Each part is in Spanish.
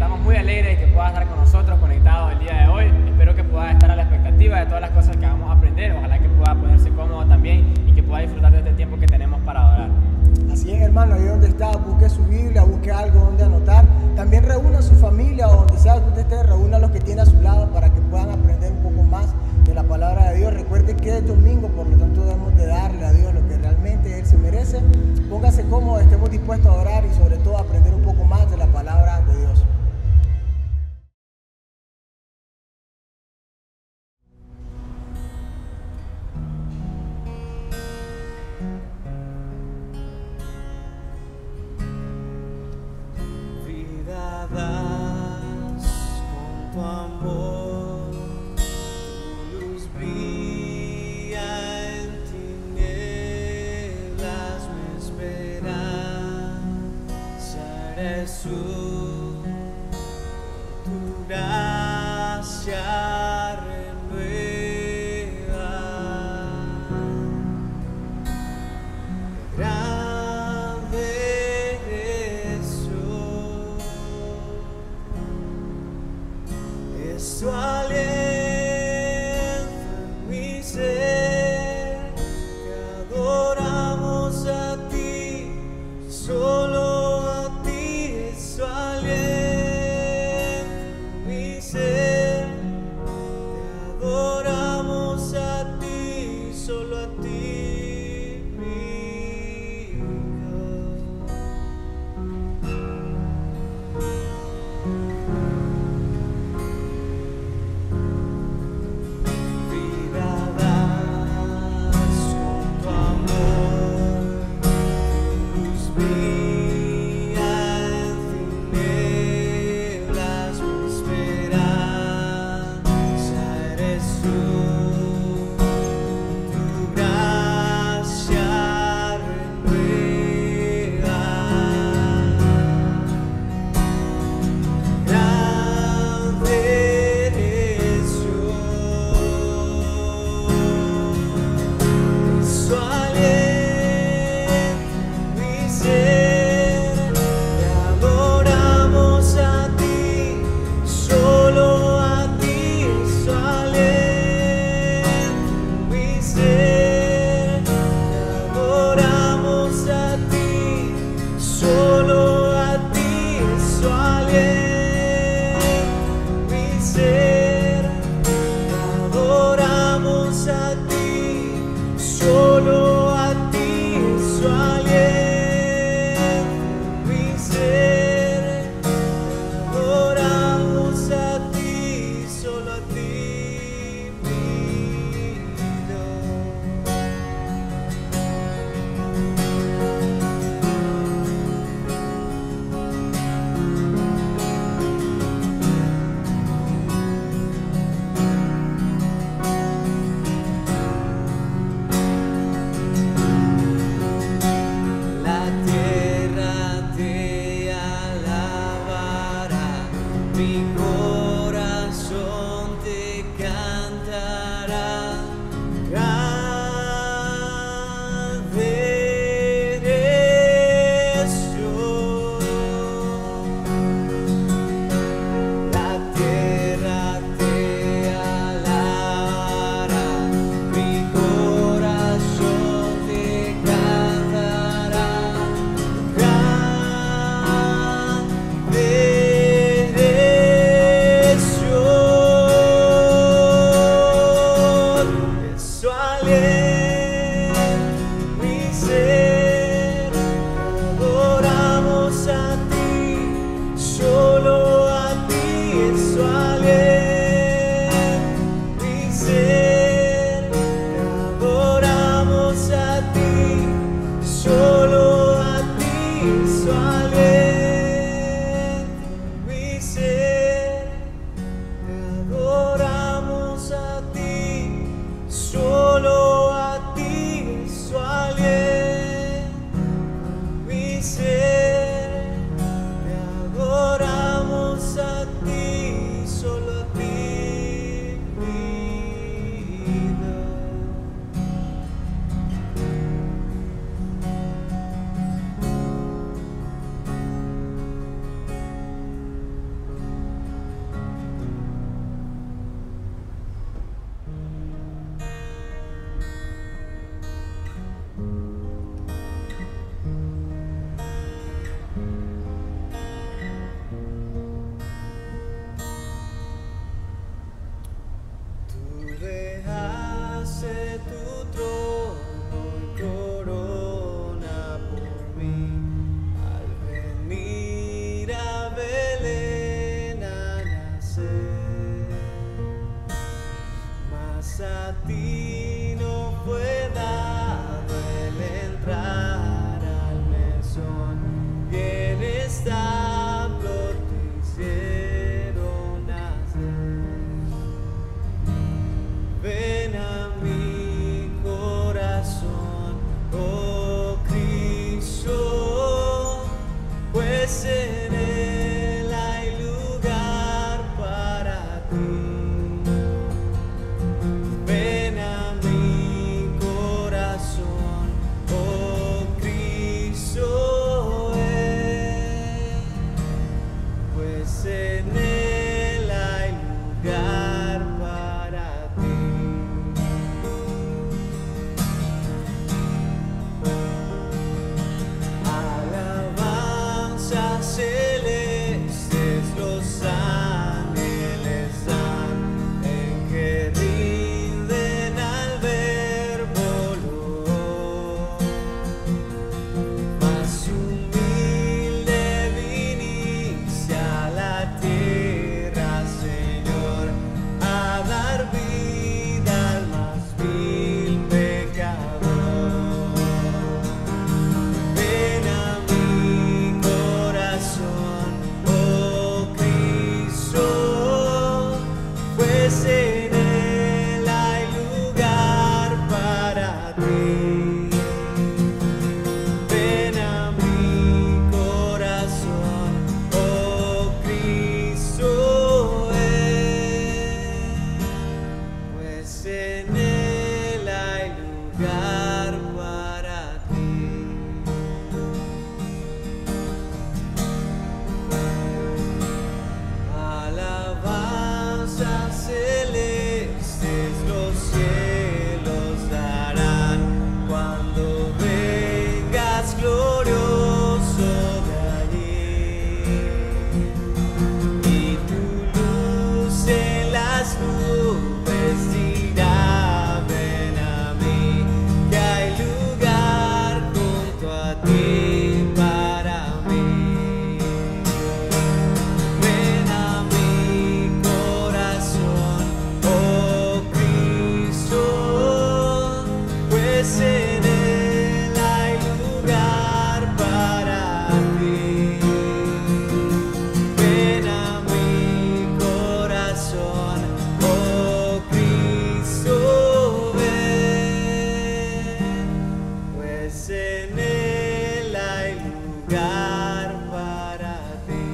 estamos muy alegres de que puedas estar con nosotros conectados el día de hoy. Espero que puedas estar a la expectativa de todas las cosas que vamos a aprender. Ojalá que pueda ponerse cómodo también y que pueda disfrutar de este tiempo que tenemos para adorar. Así es, hermano, ahí donde está, busque su Biblia, busque algo donde anotar. También reúna a su familia o donde sea que usted esté, reúna a los que tiene a su lado para que puedan aprender un poco más de la palabra de Dios. Recuerde que es domingo, por lo tanto debemos de darle a Dios lo que realmente Él se merece. Póngase cómodo, estemos dispuestos a orar y sobre todo a aprender un poco más de la palabra de Dios. Vida das con tu amor, tu luz brilla en tinieblas, mi esperanza eres tú, tu gracia renueva. Grande eres tú, es tu aliento en mi ser, te adoramos a ti, solo a ti es tu aliento. trono y corona por mí. Al venir a Belén a nacer, mas a ti no fue dado el entrar al mesón, y en establo te hicieron nacer. Ven a mi corazón, oh Cristo, pues en él hay lugar para ti. Ven a mi corazón, oh Cristo, pues en él hay lugar para ti. Alabanzas celestes los ángeles dan, en que rinden al Verbo loor. Mas humilde viniste a la tierra, Señor, a dar vida al más vil pecador. Ven a mi corazón, oh Cristo, pues en él hay lugar para ti. Ven a mi corazón, oh Cristo, pues en él hay lugar para ti. Alabanzas celestes los cielos darán, cuando vengas glorioso de allí, y tu luz en las nubes dirá: ven a mí, que hay lugar junto a ti para mí. Ven a mi corazón, oh Cristo, pues en él hay lugar para ti. Ven a mi corazón, oh Cristo, pues en él hay lugar para ti.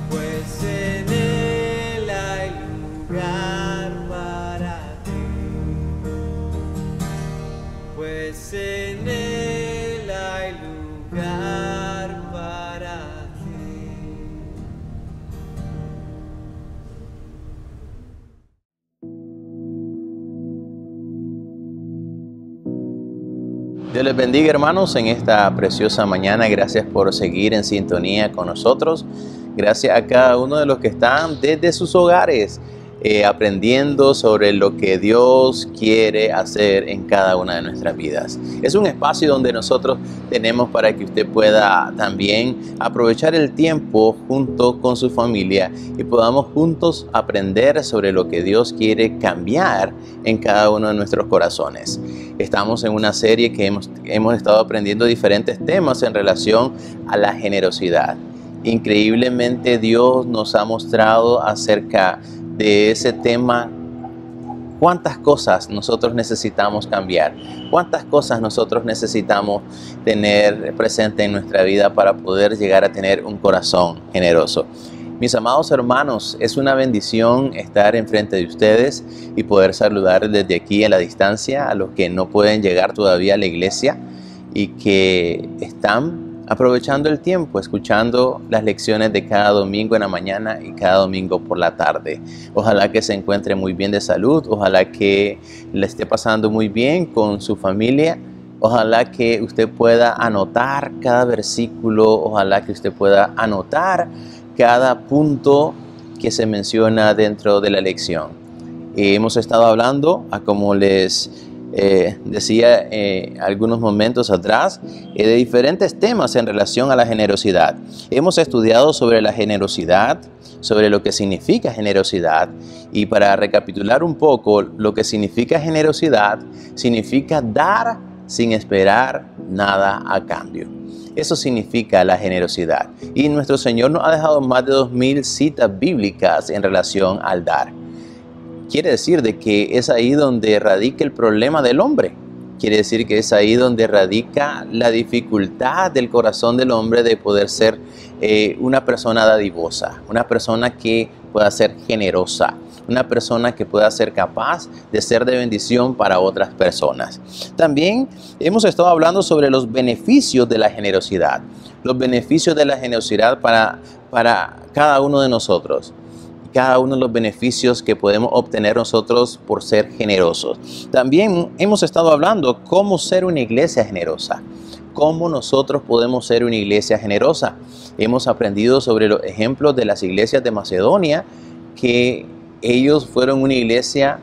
Pues en él hay lugar para ti. Pues en él hay lugar para ti. Dios les bendiga, hermanos, en esta preciosa mañana. Gracias por seguir en sintonía con nosotros. Gracias a cada uno de los que están desde sus hogares aprendiendo sobre lo que Dios quiere hacer en cada una de nuestras vidas. Es un espacio donde nosotros tenemos para que usted pueda también aprovechar el tiempo junto con su familia y podamos juntos aprender sobre lo que Dios quiere cambiar en cada uno de nuestros corazones. Estamos en una serie que hemos estado aprendiendo diferentes temas en relación a la generosidad. Increíblemente Dios nos ha mostrado acerca de ese tema cuántas cosas nosotros necesitamos cambiar, cuántas cosas nosotros necesitamos tener presente en nuestra vida para poder llegar a tener un corazón generoso. Mis amados hermanos, es una bendición estar enfrente de ustedes y poder saludar desde aquí a la distancia a los que no pueden llegar todavía a la iglesia y que están aprovechando el tiempo, escuchando las lecciones de cada domingo en la mañana y cada domingo por la tarde. Ojalá que se encuentre muy bien de salud, ojalá que le esté pasando muy bien con su familia, ojalá que usted pueda anotar cada versículo, ojalá que usted pueda anotar cada punto que se menciona dentro de la lección. Hemos estado hablando, como les decía algunos momentos atrás, de diferentes temas en relación a la generosidad. Hemos estudiado sobre la generosidad, sobre lo que significa generosidad, y para recapitular un poco, lo que significa generosidad significa dar sin esperar nada a cambio. Eso significa la generosidad, y nuestro Señor nos ha dejado más de 2000 citas bíblicas en relación al dar. Quiere decir de que es ahí donde radica el problema del hombre. Quiere decir que es ahí donde radica la dificultad del corazón del hombre de poder ser una persona dadivosa, una persona que pueda ser generosa, una persona que pueda ser capaz de ser de bendición para otras personas. También hemos estado hablando sobre los beneficios de la generosidad, los beneficios de la generosidad para cada uno de nosotros. Cada uno de los beneficios que podemos obtener nosotros por ser generosos. También hemos estado hablando cómo ser una iglesia generosa, cómo nosotros podemos ser una iglesia generosa. Hemos aprendido sobre los ejemplos de las iglesias de Macedonia, que ellos fueron una iglesia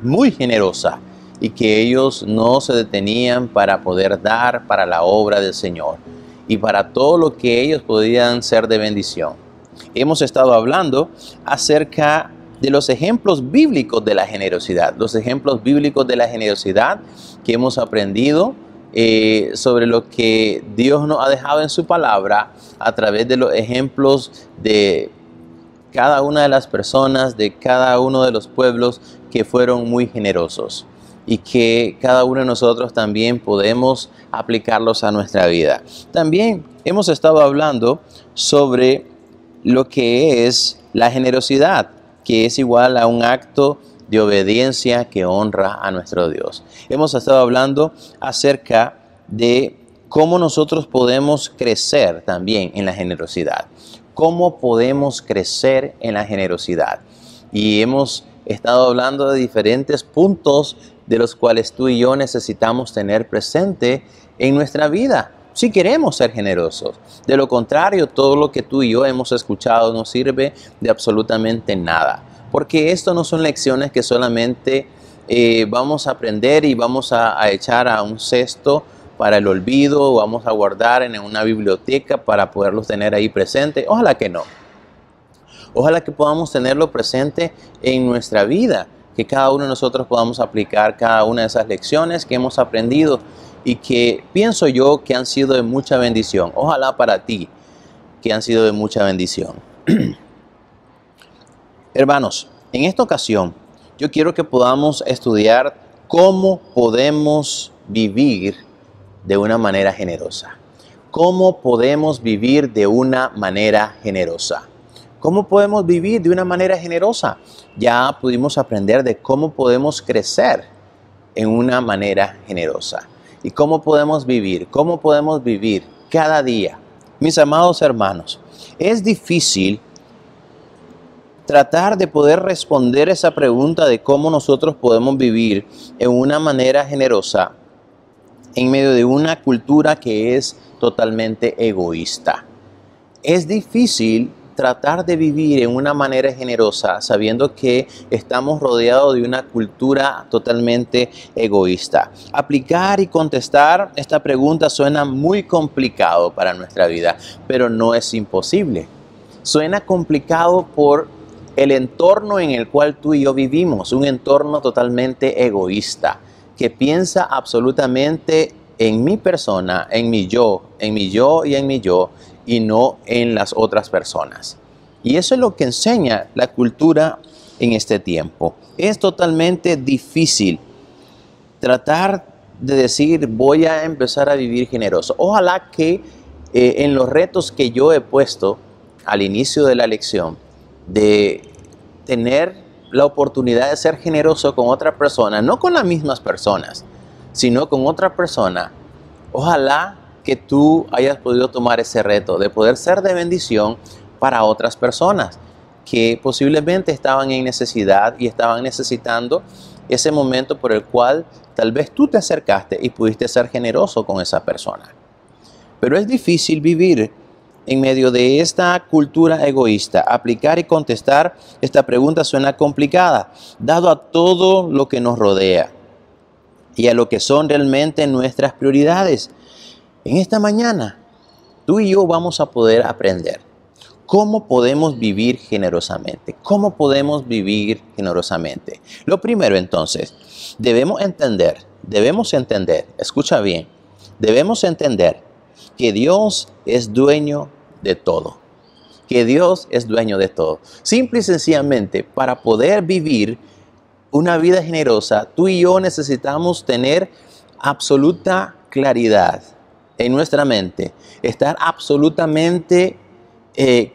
muy generosa y que ellos no se detenían para poder dar para la obra del Señor y para todo lo que ellos podían ser de bendición. Hemos estado hablando acerca de los ejemplos bíblicos de la generosidad, los ejemplos bíblicos de la generosidad que hemos aprendido sobre lo que Dios nos ha dejado en su palabra a través de los ejemplos de cada una de las personas, de cada uno de los pueblos que fueron muy generosos y que cada uno de nosotros también podemos aplicarlos a nuestra vida. También hemos estado hablando sobre lo que es la generosidad, que es igual a un acto de obediencia que honra a nuestro Dios. Hemos estado hablando acerca de cómo nosotros podemos crecer también en la generosidad. Cómo podemos crecer en la generosidad. Y hemos estado hablando de diferentes puntos de los cuales tú y yo necesitamos tener presente en nuestra vida, si queremos ser generosos. De lo contrario, todo lo que tú y yo hemos escuchado no sirve de absolutamente nada. Porque esto no son lecciones que solamente vamos a aprender y vamos a echar a un cesto para el olvido, o vamos a guardar en una biblioteca para poderlos tener ahí presente. Ojalá que no. Ojalá que podamos tenerlo presente en nuestra vida, que cada uno de nosotros podamos aplicar cada una de esas lecciones que hemos aprendido y que pienso yo que han sido de mucha bendición. Ojalá para ti que han sido de mucha bendición. Hermanos, en esta ocasión yo quiero que podamos estudiar cómo podemos vivir de una manera generosa. ¿Cómo podemos vivir de una manera generosa? ¿Cómo podemos vivir de una manera generosa? Ya pudimos aprender de cómo podemos crecer en una manera generosa. ¿Y cómo podemos vivir? ¿Cómo podemos vivir cada día? Mis amados hermanos, es difícil tratar de poder responder esa pregunta de cómo nosotros podemos vivir en una manera generosa en medio de una cultura que es totalmente egoísta. Es difícil tratar de vivir en una manera generosa sabiendo que estamos rodeados de una cultura totalmente egoísta. Aplicar y contestar esta pregunta suena muy complicado para nuestra vida, pero no es imposible. Suena complicado por el entorno en el cual tú y yo vivimos, un entorno totalmente egoísta, que piensa absolutamente en mi persona, en mi yo y no en las otras personas. Y eso es lo que enseña la cultura en este tiempo. Es totalmente difícil tratar de decir voy a empezar a vivir generoso. Ojalá que en los retos que yo he puesto al inicio de la lección, de tener la oportunidad de ser generoso con otra persona, no con las mismas personas, sino con otra persona, ojalá que tú hayas podido tomar ese reto de poder ser de bendición para otras personas que posiblemente estaban en necesidad y estaban necesitando ese momento por el cual tal vez tú te acercaste y pudiste ser generoso con esa persona. Pero es difícil vivir en medio de esta cultura egoísta, aplicar y contestar esta pregunta suena complicada, dado a todo lo que nos rodea y a lo que son realmente nuestras prioridades. En esta mañana, tú y yo vamos a poder aprender cómo podemos vivir generosamente. ¿Cómo podemos vivir generosamente? Lo primero, entonces, debemos entender, escucha bien, debemos entender que Dios es dueño de todo. Que Dios es dueño de todo. Simple y sencillamente, para poder vivir una vida generosa, tú y yo necesitamos tener absoluta claridad en nuestra mente, estar absolutamente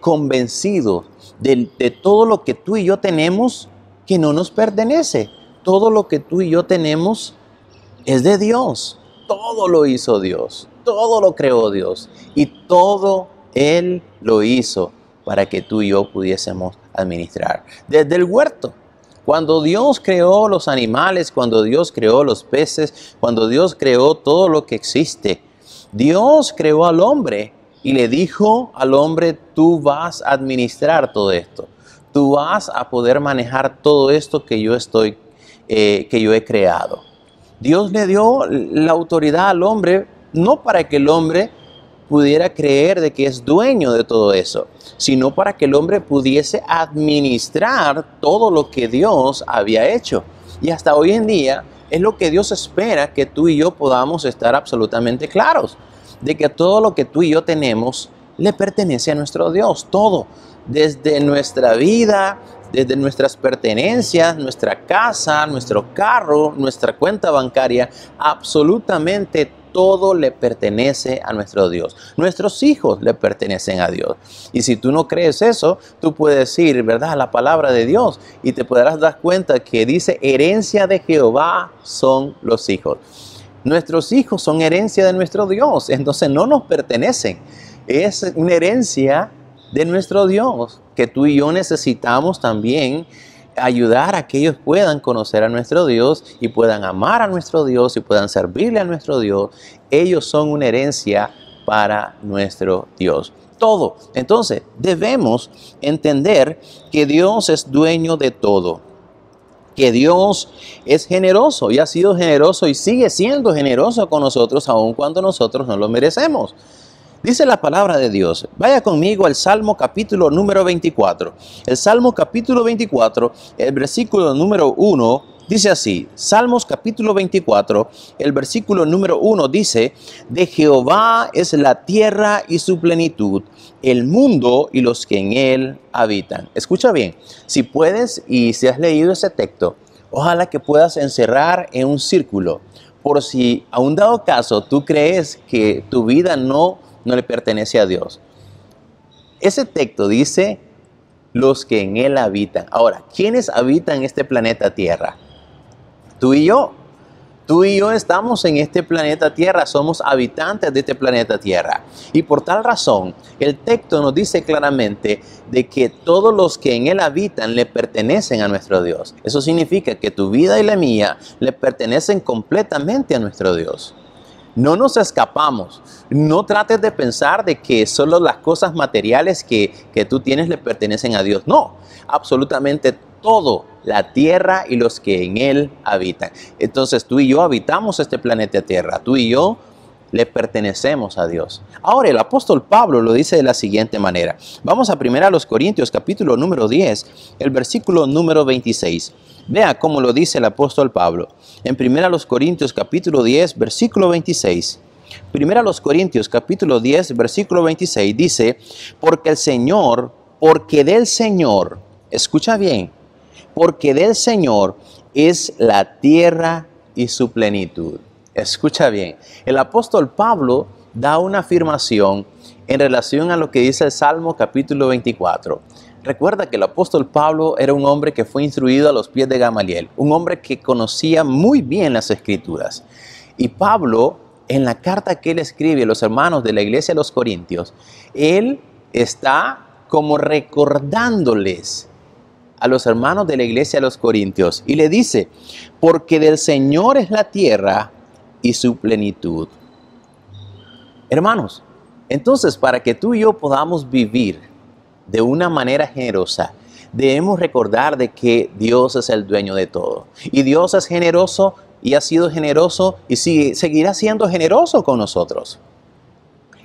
convencidos de todo lo que tú y yo tenemos que no nos pertenece. Todo lo que tú y yo tenemos es de Dios. Todo lo hizo Dios, todo lo creó Dios y todo Él lo hizo para que tú y yo pudiésemos administrar. Desde el huerto, cuando Dios creó los animales, cuando Dios creó los peces, cuando Dios creó todo lo que existe, Dios creó al hombre y le dijo al hombre: tú vas a administrar todo esto. Tú vas a poder manejar todo esto que yo he creado. Dios le dio la autoridad al hombre, no para que el hombre pudiera creer de que es dueño de todo eso, sino para que el hombre pudiese administrar todo lo que Dios había hecho. Y hasta hoy en día es lo que Dios espera que tú y yo podamos estar absolutamente claros, de que todo lo que tú y yo tenemos le pertenece a nuestro Dios, todo, desde nuestra vida, desde nuestras pertenencias, nuestra casa, nuestro carro, nuestra cuenta bancaria, absolutamente todo le pertenece a nuestro Dios. Nuestros hijos le pertenecen a Dios. Y si tú no crees eso, tú puedes decir, ¿verdad?, la palabra de Dios y te podrás dar cuenta que dice: herencia de Jehová son los hijos. Nuestros hijos son herencia de nuestro Dios, entonces no nos pertenecen. Es una herencia de nuestro Dios, que tú y yo necesitamos también ayudar a que ellos puedan conocer a nuestro Dios y puedan amar a nuestro Dios y puedan servirle a nuestro Dios. Ellos son una herencia para nuestro Dios. Todo. Entonces, debemos entender que Dios es dueño de todo. Que Dios es generoso y ha sido generoso y sigue siendo generoso con nosotros aun cuando nosotros no lo merecemos. Dice la palabra de Dios. Vaya conmigo al Salmo capítulo número 24. El Salmo capítulo 24, el versículo número 1, dice así. Salmos capítulo 24, el versículo número 1 dice: de Jehová es la tierra y su plenitud, el mundo y los que en él habitan. Escucha bien, si puedes y si has leído ese texto, ojalá que puedas encerrar en un círculo, por si a un dado caso tú crees que tu vida no le pertenece a Dios. Ese texto dice: los que en él habitan. Ahora, ¿quiénes habitan este planeta Tierra? Tú y yo. Tú y yo estamos en este planeta Tierra, somos habitantes de este planeta Tierra. Y por tal razón, el texto nos dice claramente de que todos los que en él habitan le pertenecen a nuestro Dios. Eso significa que tu vida y la mía le pertenecen completamente a nuestro Dios. No nos escapamos. No trates de pensar de que solo las cosas materiales que tú tienes le pertenecen a Dios. No, absolutamente todo, la tierra y los que en él habitan. Entonces tú y yo habitamos este planeta Tierra. Tú y yo le pertenecemos a Dios. Ahora el apóstol Pablo lo dice de la siguiente manera. Vamos a 1 Corintios capítulo número 10, el versículo número 26. Vea cómo lo dice el apóstol Pablo. En 1 Corintios capítulo 10, versículo 26. 1 Corintios capítulo 10, versículo 26 dice: porque del Señor, escucha bien, porque del Señor es la tierra y su plenitud. Escucha bien, el apóstol Pablo da una afirmación en relación a lo que dice el Salmo capítulo 24. Recuerda que el apóstol Pablo era un hombre que fue instruido a los pies de Gamaliel, un hombre que conocía muy bien las Escrituras. Y Pablo, en la carta que él escribe a los hermanos de la iglesia de los Corintios, él está como recordándoles a los hermanos de la iglesia de los Corintios y le dice: porque del Señor es la tierra y su plenitud. Hermanos, Entonces, para que tú y yo podamos vivir de una manera generosa, debemos recordar de que Dios es el dueño de todo. Y Dios es generoso y ha sido generoso y seguirá siendo generoso con nosotros.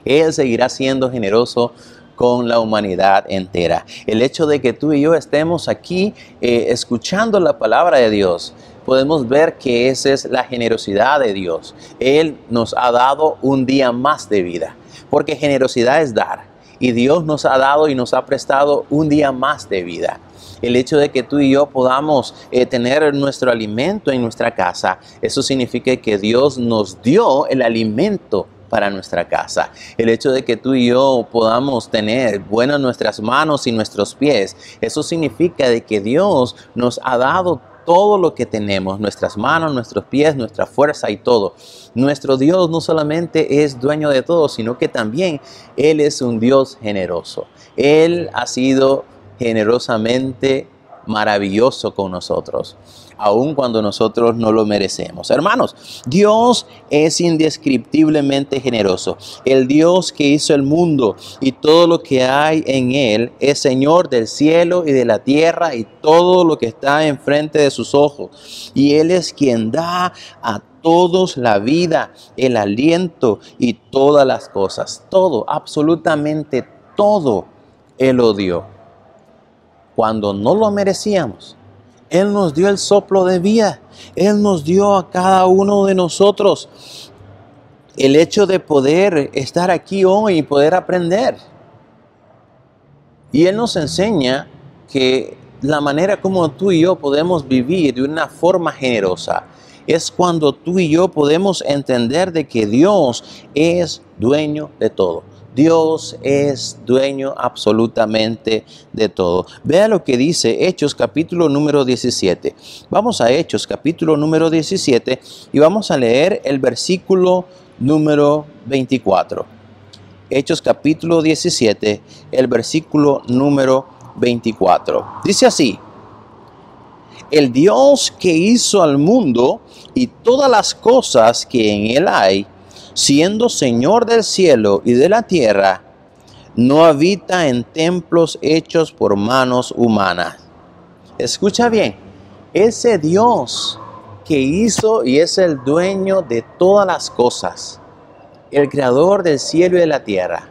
Él seguirá siendo generoso con la humanidad entera. El hecho de que tú y yo estemos aquí escuchando la palabra de Dios, podemos ver que esa es la generosidad de Dios. Él nos ha dado un día más de vida, porque generosidad es dar. Y Dios nos ha dado y nos ha prestado un día más de vida. El hecho de que tú y yo podamos tener nuestro alimento en nuestra casa, eso significa que Dios nos dio el alimento para nuestra casa. El hecho de que tú y yo podamos tener buenas nuestras manos y nuestros pies, eso significa de que Dios nos ha dado todo lo que tenemos, nuestras manos, nuestros pies, nuestra fuerza y todo. Nuestro Dios no solamente es dueño de todo, sino que también Él es un Dios generoso. Él ha sido generosamente maravilloso con nosotros, aun cuando nosotros no lo merecemos. Hermanos, Dios es indescriptiblemente generoso. El Dios que hizo el mundo y todo lo que hay en él es Señor del cielo y de la tierra y todo lo que está enfrente de sus ojos. Y Él es quien da a todos la vida, el aliento y todas las cosas. Todo, absolutamente todo, Él lo dio. Cuando no lo merecíamos, Él nos dio el soplo de vida. Él nos dio a cada uno de nosotros el hecho de poder estar aquí hoy y poder aprender. Y Él nos enseña que la manera como tú y yo podemos vivir de una forma generosa es cuando tú y yo podemos entender de que Dios es dueño de todo. Dios es dueño absolutamente de todo. Vea lo que dice Hechos capítulo número 17. Vamos a Hechos capítulo número 17 y vamos a leer el versículo número 24. Hechos capítulo 17, el versículo número 24. Dice así: el Dios que hizo al mundo y todas las cosas que en él hay, siendo Señor del cielo y de la tierra, no habita en templos hechos por manos humanas. Escucha bien, ese Dios que hizo y es el dueño de todas las cosas, el creador del cielo y de la tierra,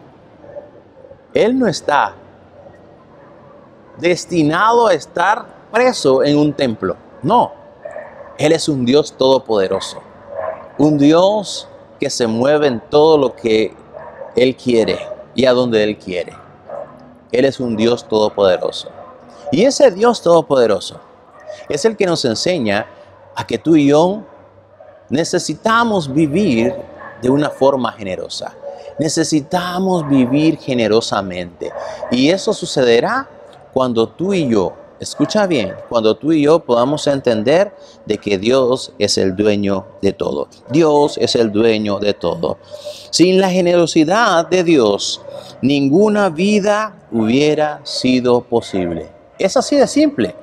Él no está destinado a estar preso en un templo. No, Él es un Dios todopoderoso, un Dios que se mueve en todo lo que Él quiere y a donde Él quiere. Él es un Dios todopoderoso. Y ese Dios todopoderoso es el que nos enseña a que tú y yo necesitamos vivir de una forma generosa. Necesitamos vivir generosamente. Y eso sucederá cuando tú y yo, escucha bien, cuando tú y yo podamos entender de que Dios es el dueño de todo. Dios es el dueño de todo. Sin la generosidad de Dios, ninguna vida hubiera sido posible. Es así de simple.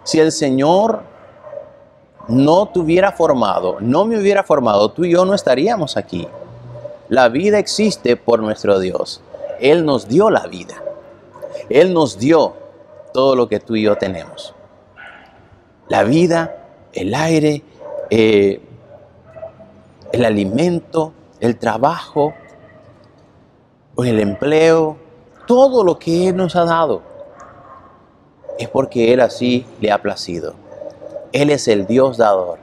Si el Señor no te hubiera formado, no me hubiera formado, tú y yo no estaríamos aquí. La vida existe por nuestro Dios. Él nos dio la vida. Él nos dio todo lo que tú y yo tenemos. La vida, el aire, el alimento, el trabajo, el empleo, todo lo que Él nos ha dado es porque Él así le ha placido. Él es el Dios dador,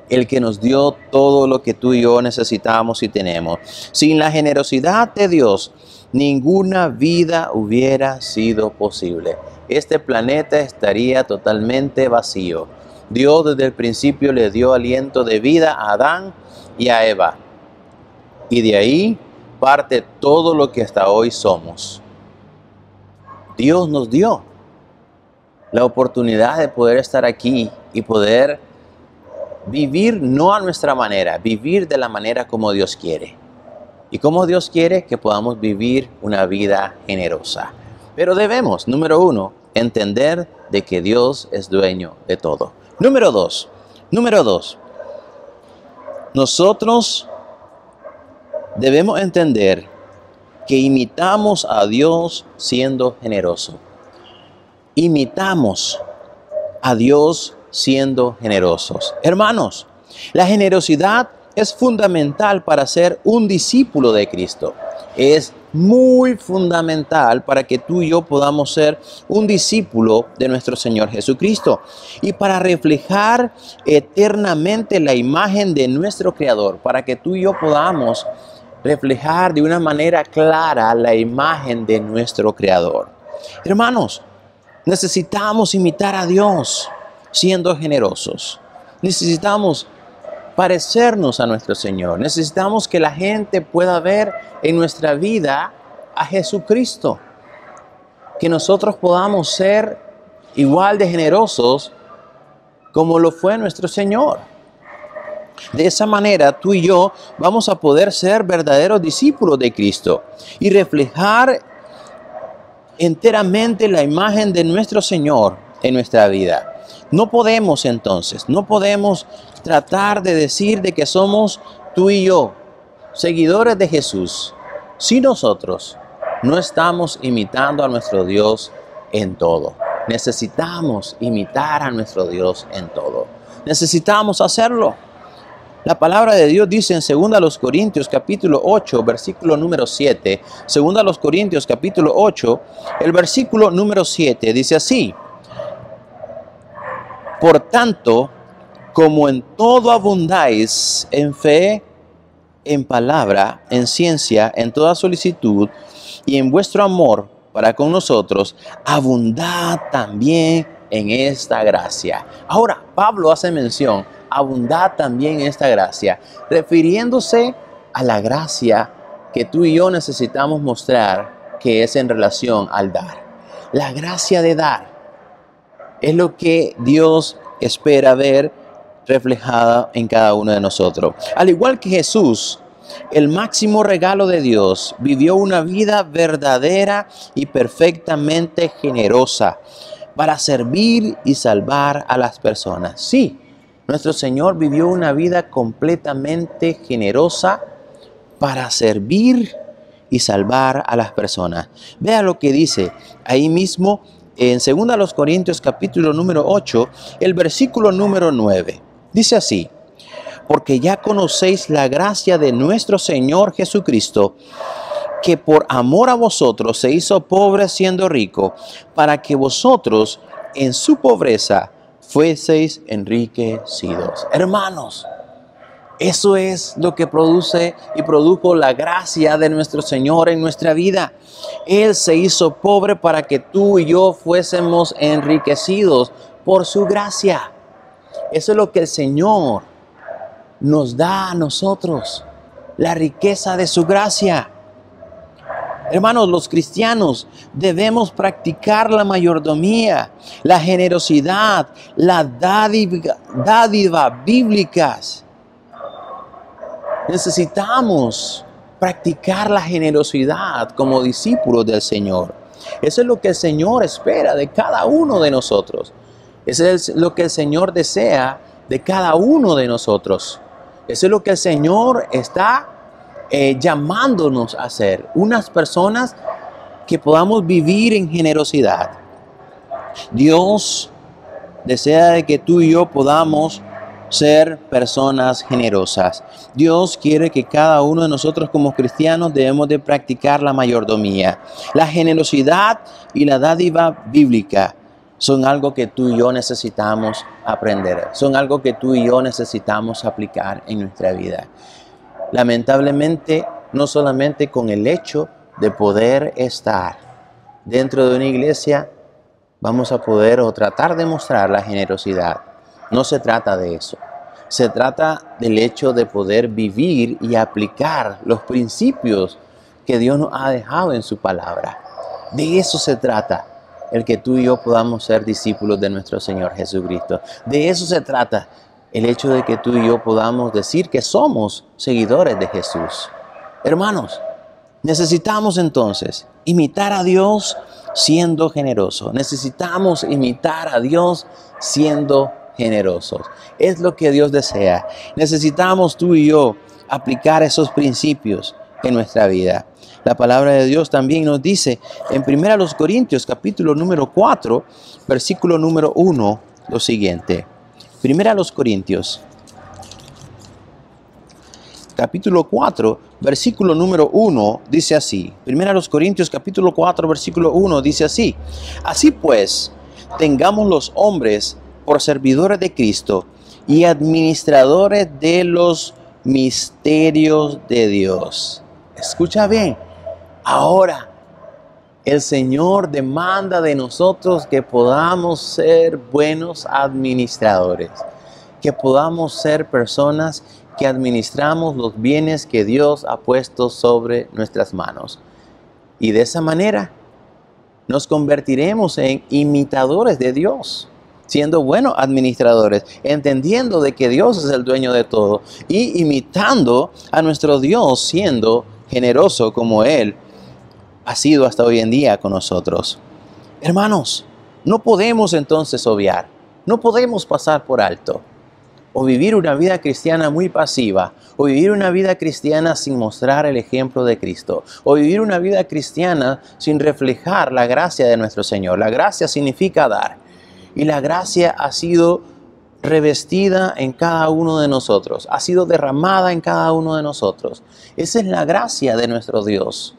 el que nos dio todo lo que tú y yo necesitamos y tenemos. Sin la generosidad de Dios, ninguna vida hubiera sido posible. Este planeta estaría totalmente vacío. Dios desde el principio le dio aliento de vida a Adán y a Eva. Y de ahí parte todo lo que hasta hoy somos. Dios nos dio la oportunidad de poder estar aquí y poder vivir no a nuestra manera, vivir de la manera como Dios quiere. Y como Dios quiere que podamos vivir una vida generosa. Pero debemos, número uno, entender de que Dios es dueño de todo. Número dos, nosotros debemos entender que imitamos a Dios siendo generoso. Imitamos a Dios siendo generosos. Hermanos, la generosidad es fundamental para ser un discípulo de Cristo. Es muy fundamental para que tú y yo podamos ser un discípulo de nuestro Señor Jesucristo y para reflejar eternamente la imagen de nuestro Creador, para que tú y yo podamos reflejar de una manera clara la imagen de nuestro Creador. Hermanos, necesitamos imitar a Dios siendo generosos. Necesitamos parecernos a nuestro Señor. Necesitamos que la gente pueda ver en nuestra vida a Jesucristo. Que nosotros podamos ser igual de generosos como lo fue nuestro Señor. De esa manera, tú y yo vamos a poder ser verdaderos discípulos de Cristo y reflejar enteramente la imagen de nuestro Señor en nuestra vida. No podemos entonces, no podemos tratar de decir de que somos tú y yo, seguidores de Jesús, si nosotros no estamos imitando a nuestro Dios en todo. Necesitamos imitar a nuestro Dios en todo. Necesitamos hacerlo. La palabra de Dios dice en 2 Corintios capítulo 8, versículo número 7. 2 Corintios capítulo 8, el versículo número 7 dice así: por tanto, como en todo abundáis en fe, en palabra, en ciencia, en toda solicitud y en vuestro amor para con nosotros, abundad también en esta gracia. Ahora, Pablo hace mención, abundad también en esta gracia, refiriéndose a la gracia que tú y yo necesitamos mostrar, que es en relación al dar. La gracia de dar es lo que Dios espera ver reflejada en cada uno de nosotros. Al igual que Jesús, el máximo regalo de Dios, vivió una vida verdadera y perfectamente generosa para servir y salvar a las personas. Sí, nuestro Señor vivió una vida completamente generosa para servir y salvar a las personas. Vea lo que dice ahí mismo en 2 Corintios capítulo número 8, el versículo número 9. Dice así: porque ya conocéis la gracia de nuestro Señor Jesucristo, que por amor a vosotros se hizo pobre siendo rico, para que vosotros en su pobreza fueseis enriquecidos. Hermanos, eso es lo que produce y produjo la gracia de nuestro Señor en nuestra vida. Él se hizo pobre para que tú y yo fuésemos enriquecidos por su gracia. Eso es lo que el Señor nos da a nosotros, la riqueza de su gracia. Hermanos, los cristianos debemos practicar la mayordomía, la generosidad, la dádiva bíblicas. Necesitamos practicar la generosidad como discípulos del Señor. Eso es lo que el Señor espera de cada uno de nosotros. Eso es lo que el Señor desea de cada uno de nosotros. Eso es lo que el Señor está llamándonos a ser. Unas personas que podamos vivir en generosidad. Dios desea de que tú y yo podamos ser personas generosas. Dios quiere que cada uno de nosotros como cristianos debemos de practicar la mayordomía. La generosidad y la dádiva bíblica son algo que tú y yo necesitamos aprender. Son algo que tú y yo necesitamos aplicar en nuestra vida. Lamentablemente, no solamente con el hecho de poder estar dentro de una iglesia, vamos a poder o tratar de mostrar la generosidad. No se trata de eso. Se trata del hecho de poder vivir y aplicar los principios que Dios nos ha dejado en su palabra. De eso se trata, el que tú y yo podamos ser discípulos de nuestro Señor Jesucristo. De eso se trata, el hecho de que tú y yo podamos decir que somos seguidores de Jesús. Hermanos, necesitamos entonces imitar a Dios siendo generosos. Necesitamos imitar a Dios siendo generosos. Es lo que Dios desea. Necesitamos tú y yo aplicar esos principios en nuestra vida. La palabra de Dios también nos dice en 1 Corintios capítulo número 4, versículo número 1, lo siguiente. 1 Corintios capítulo 4, versículo número 1 dice así. 1 Corintios capítulo 4, versículo 1 dice así. Así pues, tengamos los hombres por servidores de Cristo y administradores de los misterios de Dios. Escucha bien. Ahora, el Señor demanda de nosotros que podamos ser buenos administradores, que podamos ser personas que administramos los bienes que Dios ha puesto sobre nuestras manos. Y de esa manera nos convertiremos en imitadores de Dios, siendo buenos administradores, entendiendo de que Dios es el dueño de todo y imitando a nuestro Dios, siendo generoso como Él ha sido hasta hoy en día con nosotros. Hermanos, no podemos entonces obviar, no podemos pasar por alto o vivir una vida cristiana muy pasiva, o vivir una vida cristiana sin mostrar el ejemplo de Cristo, o vivir una vida cristiana sin reflejar la gracia de nuestro Señor. La gracia significa dar, y la gracia ha sido revestida en cada uno de nosotros, ha sido derramada en cada uno de nosotros. Esa es la gracia de nuestro Dios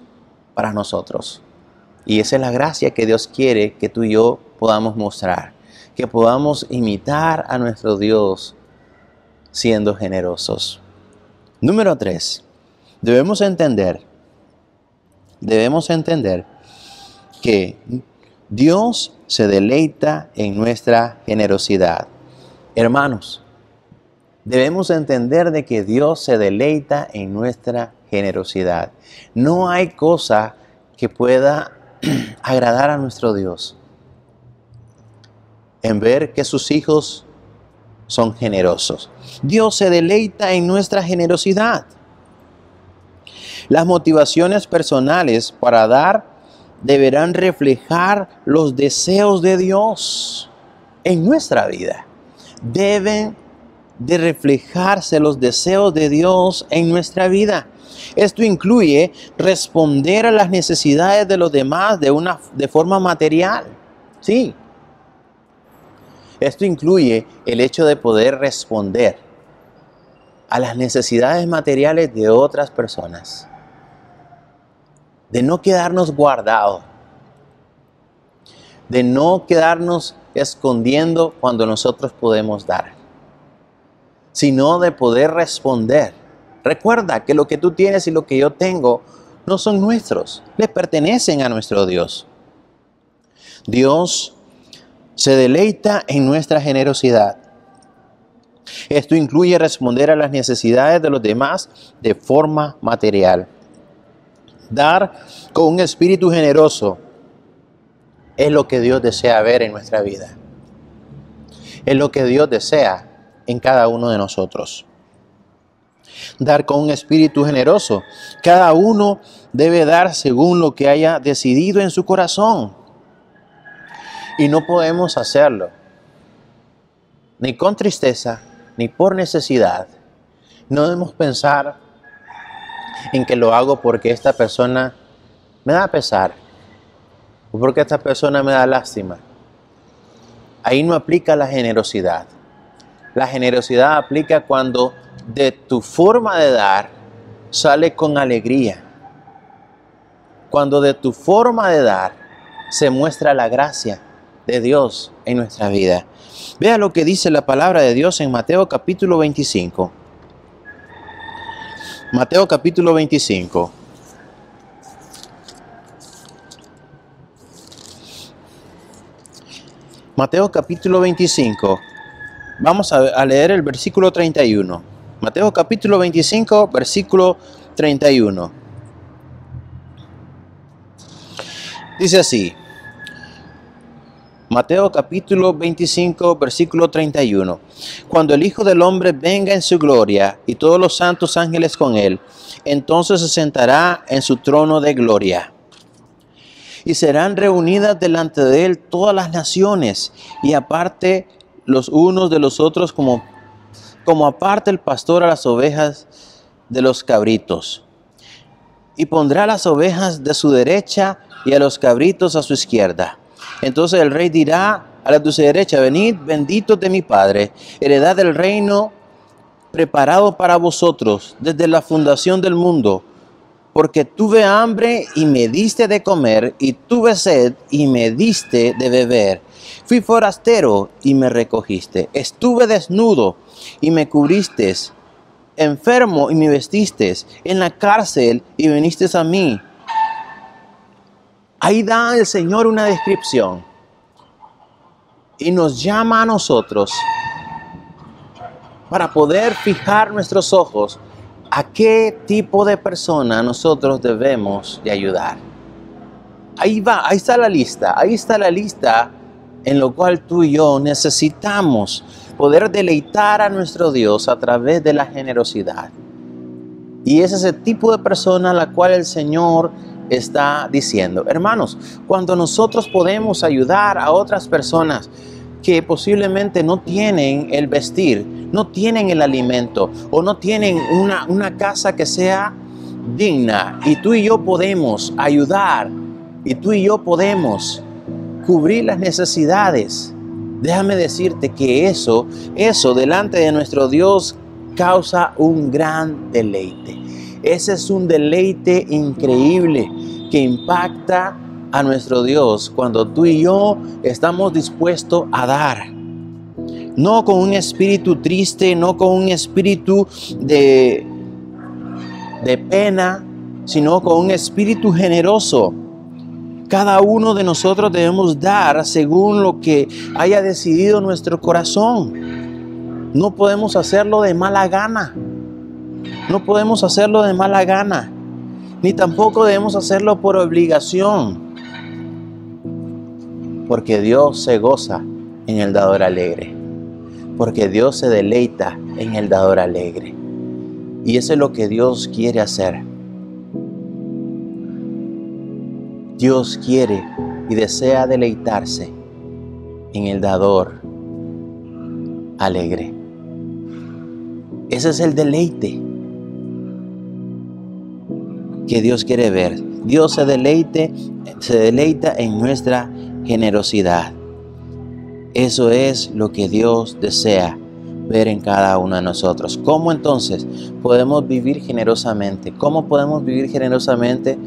para nosotros. Y esa es la gracia que Dios quiere que tú y yo podamos mostrar, que podamos imitar a nuestro Dios siendo generosos. Número 3, debemos entender que Dios se deleita en nuestra generosidad. Hermanos, debemos entender de que Dios se deleita en nuestra generosidad. No hay cosa que pueda agradar a nuestro Dios en ver que sus hijos son generosos. Dios se deleita en nuestra generosidad. Las motivaciones personales para dar deberán reflejar los deseos de Dios en nuestra vida. Deben de reflejarse los deseos de Dios en nuestra vida. Esto incluye responder a las necesidades de los demás de forma material. Sí. Esto incluye el hecho de poder responder a las necesidades materiales de otras personas. De no quedarnos guardados. De no quedarnos escondiendo cuando nosotros podemos dar. Sino de poder responder. Recuerda que lo que tú tienes y lo que yo tengo no son nuestros. Les pertenecen a nuestro Dios. Dios se deleita en nuestra generosidad. Esto incluye responder a las necesidades de los demás de forma material. Dar con un espíritu generoso es lo que Dios desea ver en nuestra vida. Es lo que Dios desea en cada uno de nosotros. Dar con un espíritu generoso. Cada uno debe dar según lo que haya decidido en su corazón. Y no podemos hacerlo ni con tristeza, ni por necesidad. No debemos pensar en que lo hago porque esta persona me da pesar o porque esta persona me da lástima. Ahí no aplica la generosidad. La generosidad aplica cuando de tu forma de dar sale con alegría. Cuando de tu forma de dar se muestra la gracia de Dios en nuestra vida. Vea lo que dice la palabra de Dios en Mateo capítulo 25. Mateo capítulo 25. Mateo capítulo 25. Vamos a leer el versículo 31. Mateo capítulo 25, versículo 31. Dice así. Mateo capítulo 25, versículo 31. Cuando el Hijo del Hombre venga en su gloria y todos los santos ángeles con él, entonces se sentará en su trono de gloria. Y serán reunidas delante de él todas las naciones, y aparte los unos de los otros, como aparte el pastor a las ovejas de los cabritos. y pondrá las ovejas de su derecha y a los cabritos a su izquierda. Entonces el rey dirá a la de su derecha: venid, benditos de mi Padre, heredad del reino preparado para vosotros desde la fundación del mundo. Porque tuve hambre y me diste de comer, y tuve sed y me diste de beber. Fui forastero y me recogiste. Estuve desnudo y me cubriste. Enfermo y me vestiste. En la cárcel y viniste a mí. Ahí da el Señor una descripción. Y nos llama a nosotros para poder fijar nuestros ojos a qué tipo de persona nosotros debemos de ayudar. Ahí está la lista en lo cual tú y yo necesitamos poder deleitar a nuestro Dios a través de la generosidad. Y es ese tipo de persona a la cual el Señor está diciendo: hermanos, cuando nosotros podemos ayudar a otras personas que posiblemente no tienen el vestir, no tienen el alimento o no tienen una casa que sea digna, y tú y yo podemos ayudar, y tú y yo podemos cubrir las necesidades, déjame decirte que eso delante de nuestro Dios causa un gran deleite. Ese es un deleite increíble que impacta a nuestro Dios cuando tú y yo estamos dispuestos a dar. No con un espíritu triste, no con un espíritu de pena, sino con un espíritu generoso. Cada uno de nosotros debemos dar según lo que haya decidido nuestro corazón. No podemos hacerlo de mala gana. No podemos hacerlo de mala gana. Ni tampoco debemos hacerlo por obligación. Porque Dios se goza en el dador alegre. Porque Dios se deleita en el dador alegre. Y eso es lo que Dios quiere hacer. Dios quiere y desea deleitarse en el dador alegre. Ese es el deleite que Dios quiere ver. Dios se deleita en nuestra generosidad. Eso es lo que Dios desea ver en cada uno de nosotros. ¿Cómo entonces podemos vivir generosamente? ¿Cómo podemos vivir generosamente?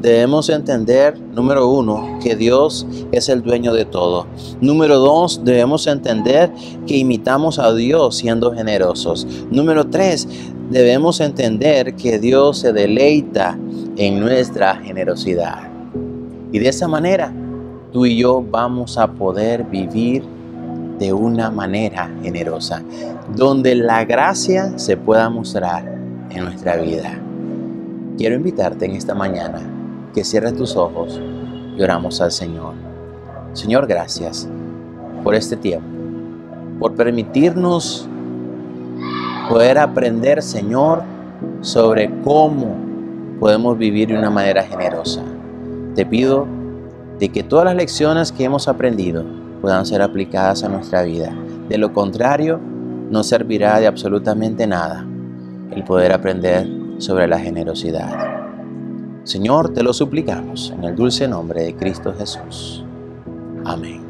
Debemos entender, número 1, que Dios es el dueño de todo. Número 2, debemos entender que imitamos a Dios siendo generosos. Número 3, debemos entender que Dios se deleita en nuestra generosidad. Y de esa manera, tú y yo vamos a poder vivir de una manera generosa, donde la gracia se pueda mostrar en nuestra vida. Quiero invitarte en esta mañana que cierres tus ojos y oramos al Señor. Señor, gracias por este tiempo, por permitirnos poder aprender, Señor, sobre cómo podemos vivir de una manera generosa. Te pido de que todas las lecciones que hemos aprendido puedan ser aplicadas a nuestra vida. De lo contrario, no servirá de absolutamente nada el poder aprender sobre la generosidad. Señor, te lo suplicamos en el dulce nombre de Cristo Jesús. Amén.